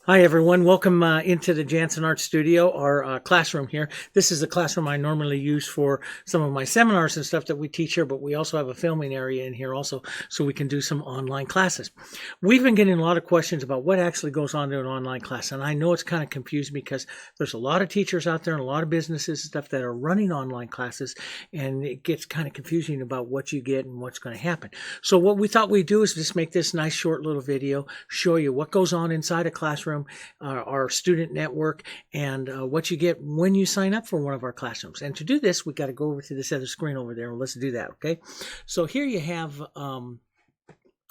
Hi, everyone. Welcome into the Jansen Art Studio, our classroom here. This is the classroom I normally use for some of my seminars and stuff that we teach here, but we also have a filming area in here also so we can do some online classes. We've been getting a lot of questions about what actually goes on in an online class, and I know it's kind of confusing because there's a lot of teachers out there and a lot of businesses and stuff that are running online classes, and it gets kind of confusing about what you get and what's going to happen. So what we thought we'd do is just make this nice short little video, show you what goes on inside a classroom, our student network, and what you get when you sign up for one of our classrooms. And to do this, we got to go over to this other screen over there, and let's do that. Okay, so here you have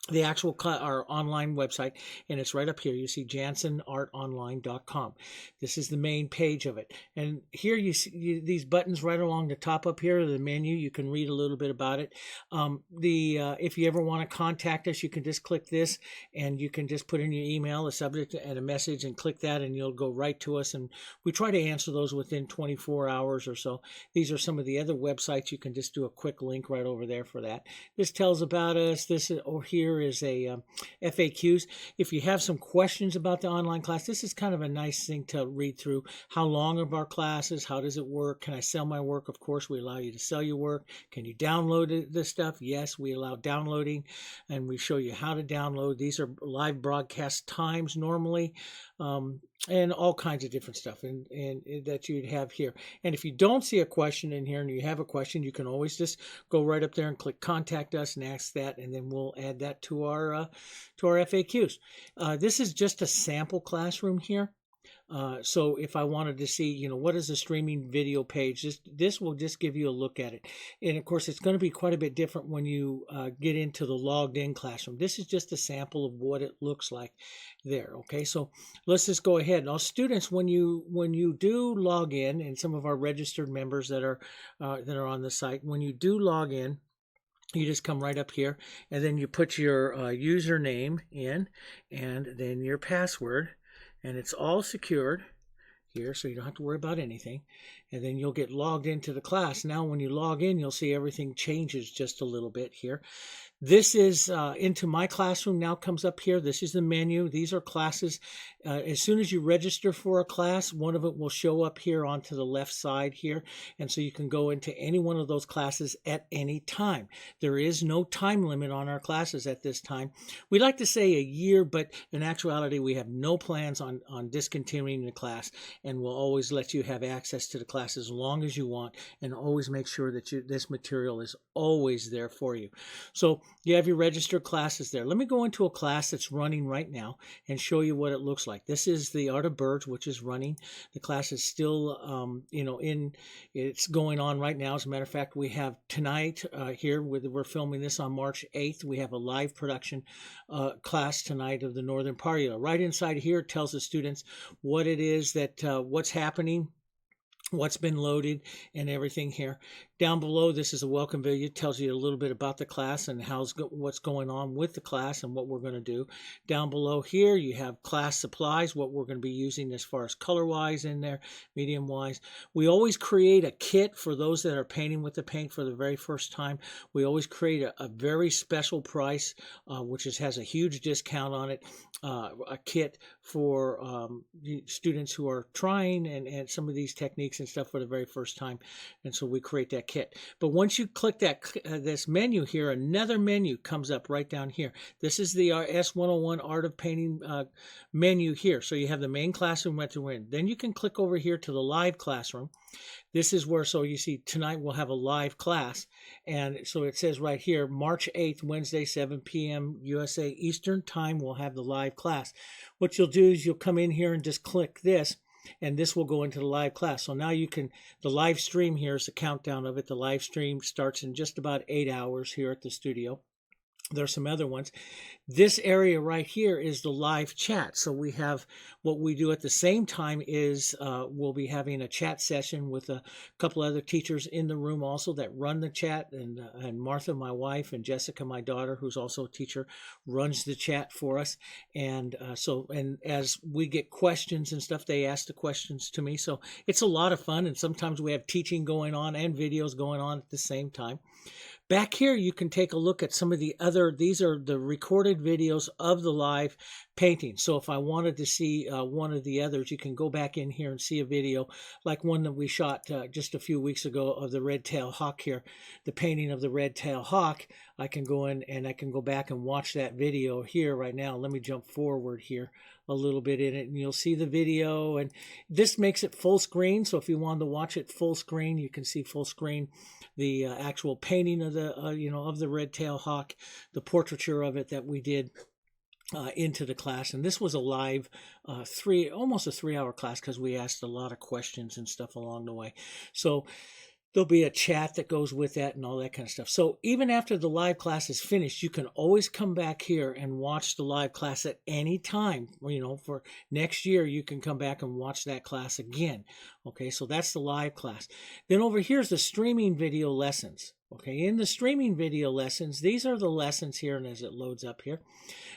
the actual our online website, and it's right up here. You see jansenartonline.com. This is the main page of it, and here you see these buttons right along the top up here, the menu. You can read a little bit about it. If you ever want to contact us, you can just click this, and you can just put in your email, a subject, and a message, and click that, and you'll go right to us. And we try to answer those within 24 hours or so. These are some of the other websites. You can just do a quick link right over there for that. This tells about us. This or here is a FAQs. If you have some questions about the online class, this is kind of a nice thing to read through. How long are our classes? How does it work? Can I sell my work? Of course, we allow you to sell your work. Can you download this stuff? Yes, we allow downloading, and we show you how to download. These are live broadcast times normally, and all kinds of different stuff and that you'd have here. And if you don't see a question in here and you have a question, you can always just go right up there and click contact us and ask that, and then we'll add that to our FAQs. This is just a sample classroom here. So if I wanted to see, what is the streaming video page, this will just give you a look at it. And of course, it's going to be quite a bit different when you get into the logged in classroom. This is just a sample of what it looks like there. Okay, so let's just go ahead. Now, students, when you do log in, and some of our registered members that are on the site, when you do log in, you just come right up here, and then you put your username in, and then your password. And it's all secured here, so you don't have to worry about anything. And then you'll get logged into the class. Now when you log in, you'll see everything changes just a little bit here. This is into my classroom now comes up here. This is the menu. These are classes. As soon as you register for a class, one of it will show up here onto the left side here. And so you can go into any one of those classes at any time. There is no time limit on our classes at this time. We like to say a year, but in actuality, we have no plans on discontinuing the class, and we'll always let you have access to the class as long as you want, and always make sure that this material is always there for you. So you have your registered classes there. Let me go into a class that's running right now and show you what it looks like. This is the Art of Birds, which is running. The class is still, it's going on right now. As a matter of fact, we have tonight here, we're filming this on March 8th. We have a live production class tonight of the Northern Parula. Right inside here, it tells the students what it is that, what's happening, what's been loaded, and everything here. Down below, this is a welcome video. It tells you a little bit about the class and what's going on with the class and what we're going to do. Down below here, you have class supplies, what we're going to be using as far as color-wise in there, medium-wise. We always create a kit for those that are painting with the paint for the very first time. We always create a very special price, which has a huge discount on it, a kit for students who are trying and some of these techniques and stuff for the very first time. And so we create that kit. But once you click this menu here, another menu comes up right down here. This is the S101 Art of Painting menu here. So you have the main classroom what to in. Then you can click over here to the live classroom. This is where, so you see tonight we'll have a live class. And so it says right here, March 8th, Wednesday, 7 p.m. USA Eastern Time, we'll have the live class. What you'll do is you'll come in here and just click this, and this will go into the live class. So now you can, the live stream here is the countdown of it. The live stream starts in just about 8 hours here at the studio. There's some other ones. This area right here is the live chat. So we have, what we do at the same time is we'll be having a chat session with a couple other teachers in the room also that run the chat. And Martha, my wife, and Jessica, my daughter, who's also a teacher, runs the chat for us. And and as we get questions and stuff, they ask the questions to me. So it's a lot of fun. And sometimes we have teaching going on and videos going on at the same time. Back here, you can take a look at some of the other, these are the recorded videos of the live painting. So if I wanted to see one of the others, you can go back in here and see a video like one that we shot just a few weeks ago of the red-tailed hawk here, the painting of the red-tailed hawk. I can go in and I can go back and watch that video here right now. Let me jump forward here a little bit in it, and you'll see the video. And this makes it full screen, so if you wanted to watch it full screen, you can see full screen the actual painting of the of the red-tailed hawk, the portraiture of it that we did into the class. And this was a live almost a 3-hour class, because we asked a lot of questions and stuff along the way. So there'll be a chat that goes with that and all that kind of stuff. So even after the live class is finished, you can always come back here and watch the live class at any time. For next year, you can come back and watch that class again. Okay, so that's the live class. Then over here's the streaming video lessons. Okay, in the streaming video lessons, these are the lessons here, and as it loads up here.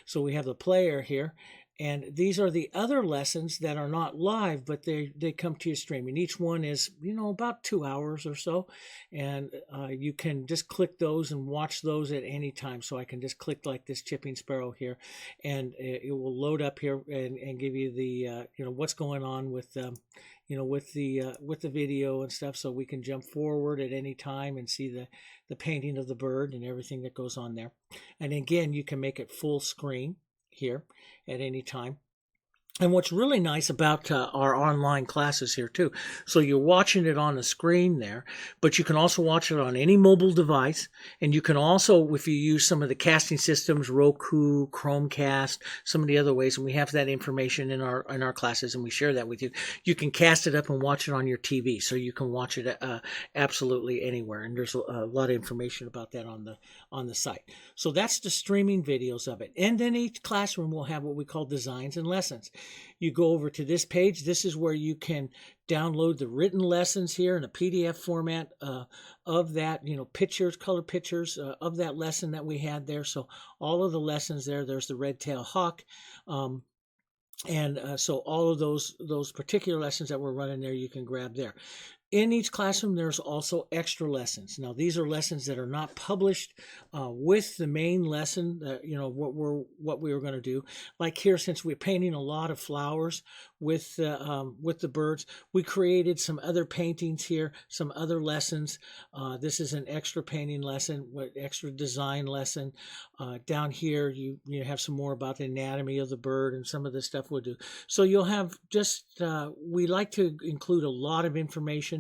So we have the player here, and these are the other lessons that are not live, but they come to you streaming. Each one is, about 2 hours or so, and you can just click those and watch those at any time. So I can just click like this chipping sparrow here, and it will load up here and give you the what's going on with with the video and stuff. So we can jump forward at any time and see the painting of the bird and everything that goes on there. And again, you can make it full screen here at any time. And what's really nice about our online classes here too, so you're watching it on the screen there, but you can also watch it on any mobile device. And you can also, if you use some of the casting systems, Roku, Chromecast, some of the other ways, and we have that information in our classes, and we share that with you. You can cast it up and watch it on your TV, so you can watch it absolutely anywhere. And there's a lot of information about that on the site. So that's the streaming videos of it. And then each classroom will have what we call designs and lessons. You go over to this page. This is where you can download the written lessons here in a PDF format of that, pictures, color pictures of that lesson that we had there. So all of the lessons there. There's the red-tailed hawk. So all of those particular lessons that we're running there, you can grab there. In each classroom, there's also extra lessons. Now, these are lessons that are not published with the main lesson, what we were going to do. Like here, since we're painting a lot of flowers with the birds, we created some other paintings here, some other lessons. This is an extra painting lesson, extra design lesson. Down here, you have some more about the anatomy of the bird and some of the stuff we'll do. So you'll have we like to include a lot of information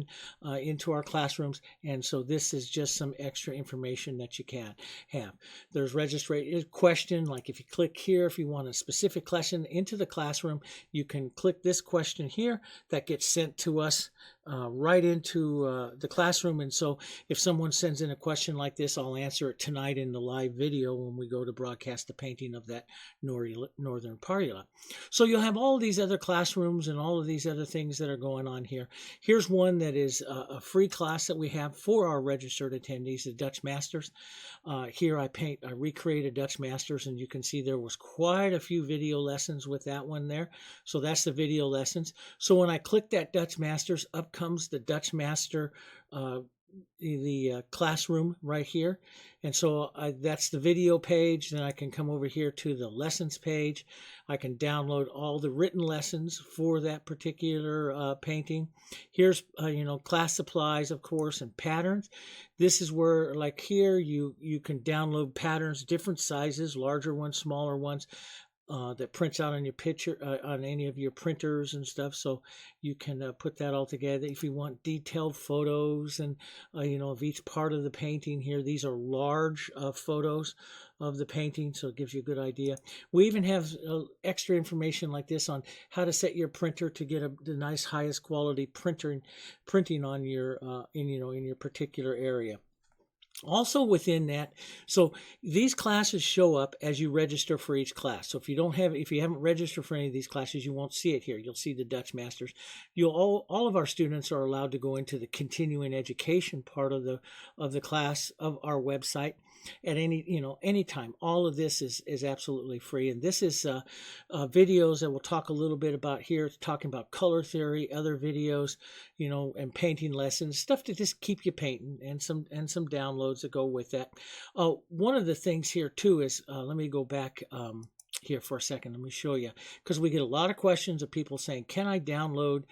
into our classrooms, and so this is just some extra information that you can have. There's registration question, like if you click here, if you want a specific question into the classroom, you can click this question here that gets sent to us right into the classroom. And so if someone sends in a question like this, I'll answer it tonight in the live video when we go to broadcast the painting of that northern parula. So you'll have all these other classrooms and all of these other things that are going on here. Here's one that is a free class that we have for our registered attendees, the Dutch Masters. Here I recreated Dutch Masters, and you can see there was quite a few video lessons with that one there. So that's the video lessons. So when I click that Dutch Masters, up comes the Dutch Master the classroom right here. And so that's the video page. Then I can come over here to the lessons page. I can download all the written lessons for that particular painting. Here's class supplies, of course, and patterns. This is where, like here, you can download patterns, different sizes, larger ones, smaller ones. That prints out on your picture on any of your printers and stuff, so you can put that all together. If you want detailed photos and of each part of the painting here, these are large photos of the painting, so it gives you a good idea. We even have extra information like this on how to set your printer to get the nice highest quality printing on your in your particular area. Also within that, so these classes show up as you register for each class. So if you haven't registered for any of these classes, you won't see it here. You'll see the Dutch Masters. All of our students are allowed to go into the continuing education part of the class of our website at any time. All of this is absolutely free, and this is videos that we'll talk a little bit about here. It's talking about color theory, other videos, and painting lessons, stuff to just keep you painting, and some downloads that go with that. One of the things here too is let me go back here for a second. Let me show you, because we get a lot of questions of people saying, can I download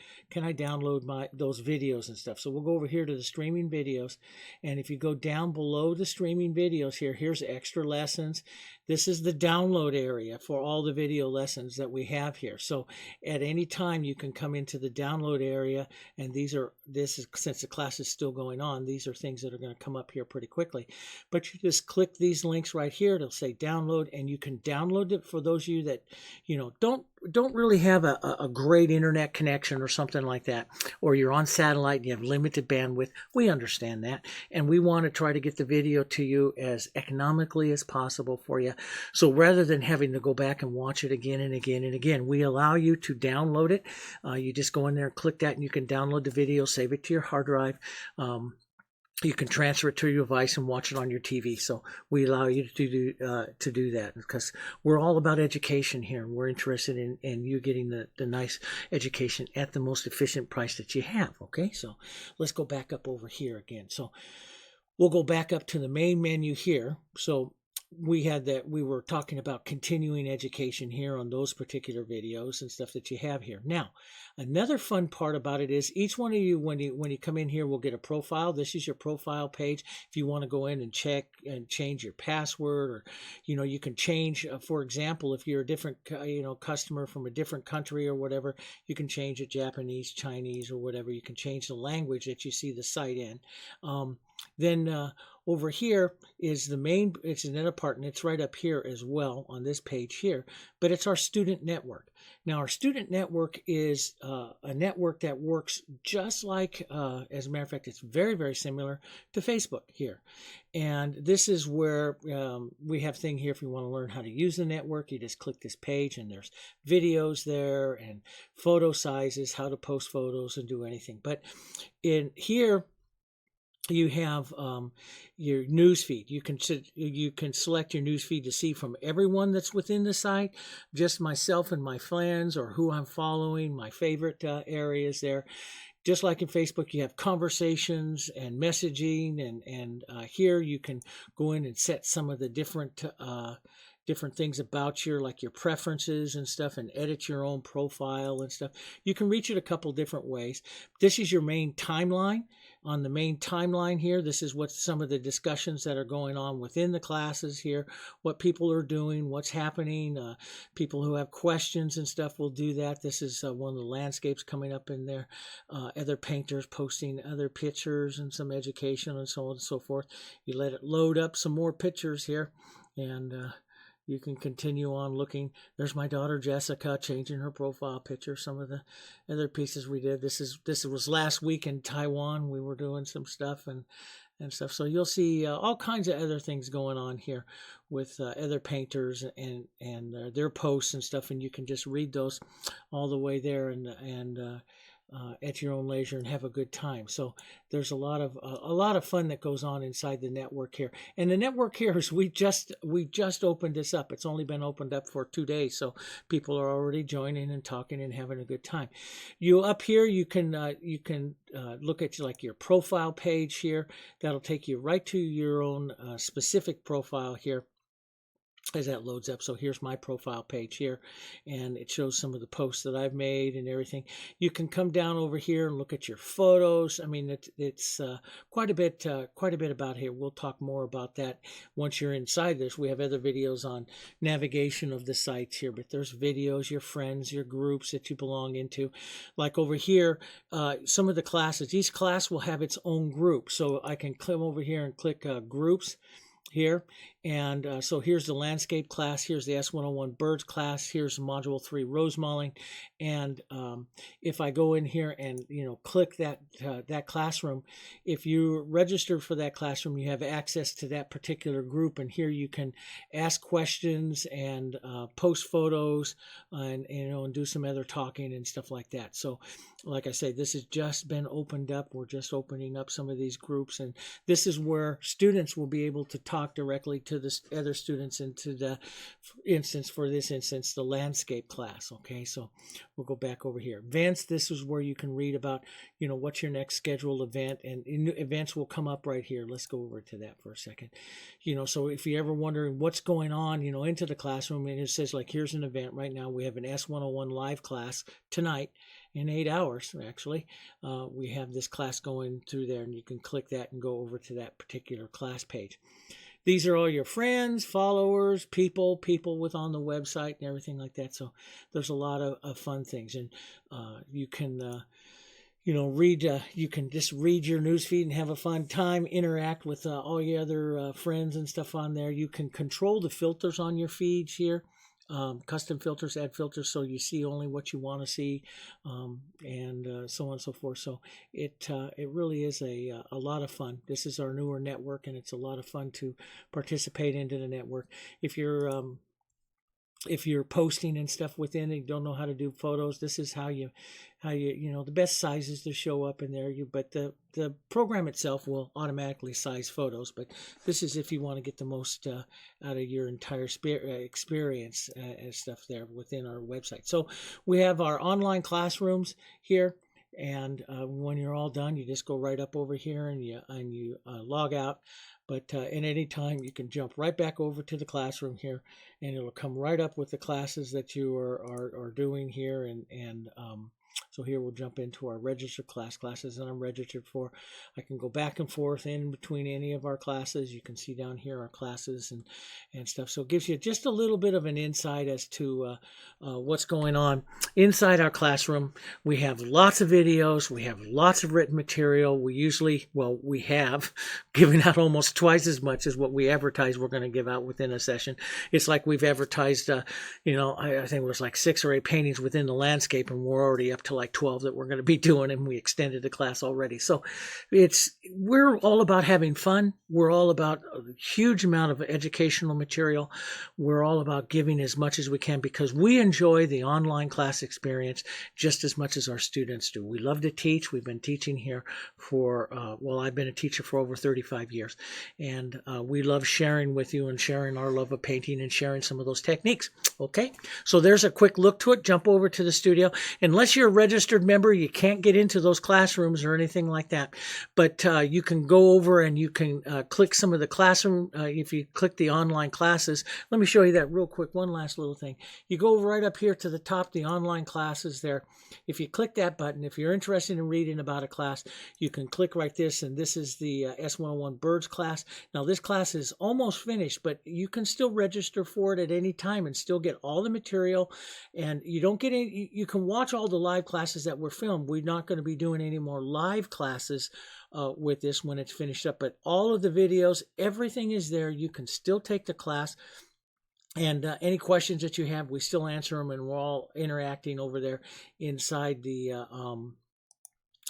those videos and stuff? So we'll go over here to the streaming videos, and if you go down below the streaming videos here, here's extra lessons. This is the download area for all the video lessons that we have here. So at any time you can come into the download area, and since the class is still going on, these are things that are going to come up here pretty quickly. But you just click these links right here. It'll say download, and you can download it for those of you that don't really have a great internet connection or something like that, or you're on satellite and you have limited bandwidth. We understand that, and we want to try to get the video to you as economically as possible for you. So rather than having to go back and watch it again and again and again, we allow you to download it. You just go in there and click that, and you can download the video, save it to your hard drive. You can transfer it to your device and watch it on your TV. So we allow you to do that, because we're all about education here. We're interested in you getting the nice education at the most efficient price that you have. Okay, so let's go back up over here again. So we'll go back up to the main menu here. So we were talking about continuing education here on those particular videos and stuff that you have here. Now, another fun part about it is each one of you, when you come in here, will get a profile. This is your profile page. If you want to go in and check and change your password, or you can change, for example, if you're a different customer from a different country or whatever, you can change it Japanese, Chinese, or whatever. You can change the language that you see the site in. Then over here is it's another part, and it's right up here as well on this page here, but it's our student network. Now, our student network is a network that works just like, as a matter of fact, it's very, very similar to Facebook here. And this is where we have thing here. If you want to learn how to use the network, you just click this page, and there's videos there and photo sizes, how to post photos and do anything. But in here, you have your news feed. You can select your news feed to see from everyone that's within the site, just myself and my friends, or who I'm following, my favorite areas there. Just like in Facebook, you have conversations and messaging, and here you can go in and set some of the different things about your preferences and stuff, and edit your own profile and stuff. You can reach it a couple different ways. This is your main timeline. On the main timeline here, this is what some of the discussions that are going on within the classes here, what people are doing, what's happening. People who have questions and stuff will do that. This is one of the landscapes coming up in there. Other painters posting other pictures and some education and so on and so forth. You let it load up some more pictures here, and you can continue on looking. There's my daughter Jessica changing her profile picture. Some of the other pieces we did. This was last week in Taiwan. We were doing some stuff and stuff. So you'll see all kinds of other things going on here with other painters and their posts and stuff. And you can just read those all the way there and at your own leisure and have a good time. So there's a lot of fun that goes on inside the network here. And the network here is we just opened this up. It's only been opened up for 2 days, so people are already joining and talking and having a good time. Up here you can look at your profile page here. That'll take you right to your own specific profile here as that loads up. So here's my profile page here, and it shows some of the posts that I've made and everything. You can come down over here and look at your photos. I mean, it's quite a bit about here. We'll talk more about that once you're inside this. We have other videos on navigation of the sites here, but there's videos, your friends, your groups that you belong into. Like over here, some of the classes, each class will have its own group. So I can come over here and click groups here, and so here's the landscape class, here's the S101 birds class, here's module 3 rose mauling, and if I go in here and click that classroom, if you register for that classroom, you have access to that particular group, and here you can ask questions and post photos and do some other talking and stuff like that. So like I say, this has just been opened up. We're just opening up some of these groups, and this is where students will be able to talk directly to to the other students into the instance, for this instance, the landscape class. Okay, so we'll go back over here. Events, this is where you can read about, what's your next scheduled event, and events will come up right here. Let's go over to that for a second. So if you're ever wondering what's going on, into the classroom, and it says like, here's an event right now. We have an S101 live class tonight in 8 hours, actually. We have this class going through there, and you can click that and go over to that particular class page. These are all your friends, followers, people with on the website and everything like that. So there's a lot of fun things, and you can read. You can just read your newsfeed and have a fun time. Interact with all your other friends and stuff on there. You can control the filters on your feeds here. Custom filters, add filters, so you see only what you want to see, and so on and so forth. So it really is a lot of fun. This is our newer network, and it's a lot of fun to participate into the network. If you're posting and stuff within and you don't know how to do photos, this is how you the best sizes to show up in there. But the program itself will automatically size photos. But this is if you want to get the most out of your entire experience and stuff there within our website. So we have our online classrooms here. And when you're all done, you just go right up over here and you log out. But at any time, you can jump right back over to the classroom here, and it'll come right up with the classes that you are doing here. And so here we'll jump into our registered classes that I'm registered for. I can go back and forth in between any of our classes. You can see down here our classes and stuff. So it gives you just a little bit of an insight as to what's going on inside our classroom. We have lots of videos. We have lots of written material. We have given out almost twice as much as what we advertise we're going to give out within a session. It's like we've advertised, I think it was like 6 or 8 paintings within the landscape, and we're already up to like 12 that we're going to be doing, and we extended the class already. So we're all about having fun. We're all about a huge amount of educational material. We're all about giving as much as we can because we enjoy the online class experience just as much as our students do. We love to teach. We've been teaching here for, I've been a teacher for over 35 years, and we love sharing with you and sharing our love of painting and sharing some of those techniques. Okay, so there's a quick look to it. Jump over to the studio. Unless you're a registered member, you can't get into those classrooms or anything like that. But you can go over and you can click some of the classroom. If you click the online classes, let me show you that real quick. One last little thing. You go right up here to the top, the online classes there. If you click that button, if you're interested in reading about a class, you can click right this, and this is the S101 Birds class. Now this class is almost finished, but you can still register for it at any time and still get all the material, and you don't get any, you can watch all the live classes that were filmed. We're not going to be doing any more live classes with this when it's finished up, but all of the videos, everything is there. You can still take the class. And any questions that you have, we still answer them, and we're all interacting over there inside the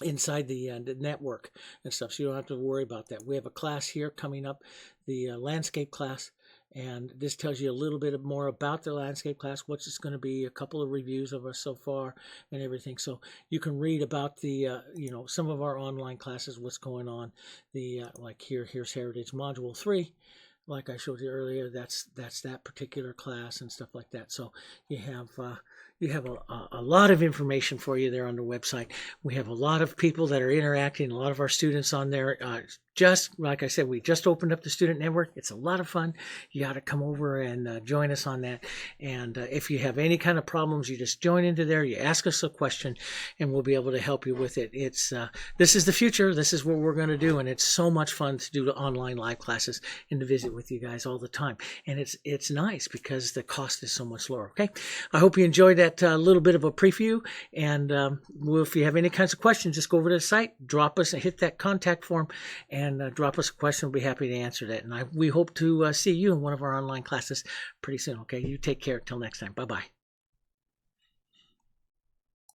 network and stuff. So you don't have to worry about that. We have a class here coming up, the landscape class, and this tells you a little bit more about the landscape class, what's it's going to be, a couple of reviews of us so far and everything. So you can read about the, some of our online classes, what's going on. Like here's Heritage Module 3. Like I showed you earlier, that's that particular class and stuff like that. So you have a lot of information for you there on the website. We have a lot of people that are interacting, a lot of our students on there. Just like I said, we just opened up the student network. It's a lot of fun. You got to come over and join us on that. And if you have any kind of problems, you just join into there. You ask us a question, and we'll be able to help you with it. This is the future. This is what we're going to do, and it's so much fun to do the online live classes and to visit with you guys all the time. And it's nice because the cost is so much lower. Okay, I hope you enjoyed that little bit of a preview. And if you have any kinds of questions, just go over to the site, drop us, and hit that contact form, and drop us a question. We'll be happy to answer that. And we hope to see you in one of our online classes pretty soon. Okay, you take care. Till next time. Bye-bye.